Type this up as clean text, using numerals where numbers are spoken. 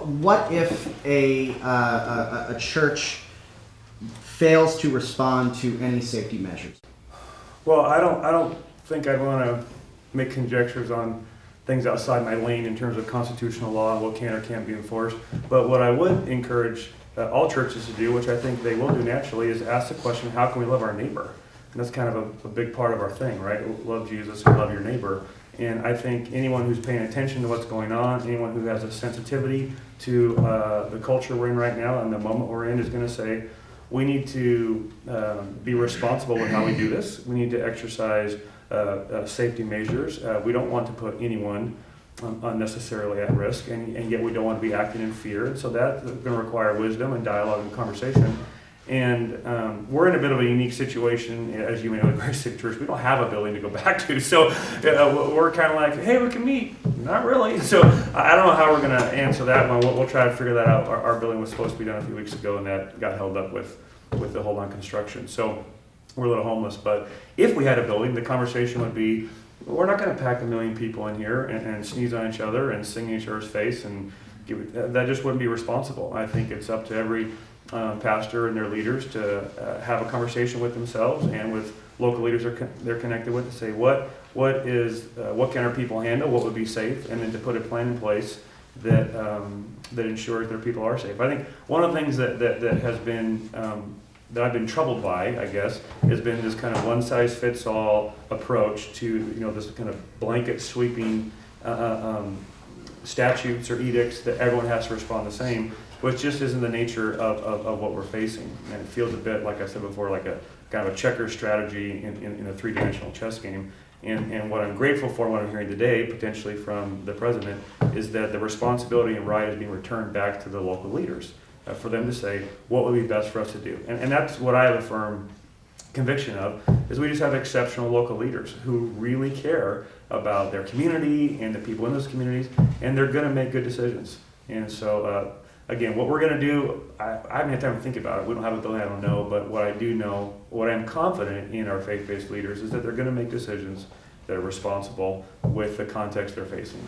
what if a church fails to respond to any safety measures? Well, I don't think I'd want to make conjectures on things outside my lane in terms of constitutional law and what can or can't be enforced. But what I would encourage all churches to do, which I think they will do naturally, is ask the question, how can we love our neighbor? And that's kind of a big part of our thing, right? Love Jesus and love your neighbor. And I think anyone who's paying attention to what's going on, anyone who has a sensitivity to the culture we're in right now and the moment we're in is going to say, we need to be responsible with how we do this. We need to exercise safety measures. We don't want to put anyone unnecessarily at risk, and yet we don't want to be acting in fear. And so that's going to require wisdom and dialogue and conversation. And we're in a bit of a unique situation, as you may know, at Grace City Church. We don't have a building to go back to, so we're kind of like, hey, we can meet. Not really. So I don't know how we're going to answer that one. We'll try to figure that out. Our building was supposed to be done a few weeks ago, and that got held up with the hold on construction. So we're a little homeless. But if we had a building, the conversation would be, we're not going to pack 1 million people in here and sneeze on each other and sing in each other's face, and that just wouldn't be responsible. I think it's up to every pastor and their leaders to have a conversation with themselves and with local leaders they're connected with to say what can our people handle, what would be safe, and then to put a plan in place that ensures their people are safe. I think one of the things that has been that I've been troubled by, I guess, has been this kind of one-size-fits-all approach to this kind of blanket sweeping statutes or edicts that everyone has to respond the same, which just isn't the nature of what we're facing. And it feels a bit, like I said before, like a kind of a checker strategy in a three-dimensional chess game. And what I'm grateful for, what I'm hearing today, potentially from the president, is that the responsibility and right is being returned back to the local leaders for them to say what would be best for us to do. And that's what I have a firm conviction of, is we just have exceptional local leaders who really care about their community and the people in those communities, and they're going to make good decisions. And so, again, what we're going to do, I haven't had time to think about it. We don't have a building, I don't know. But what I do know, what I'm confident in our faith-based leaders, is that they're going to make decisions that are responsible with the context they're facing.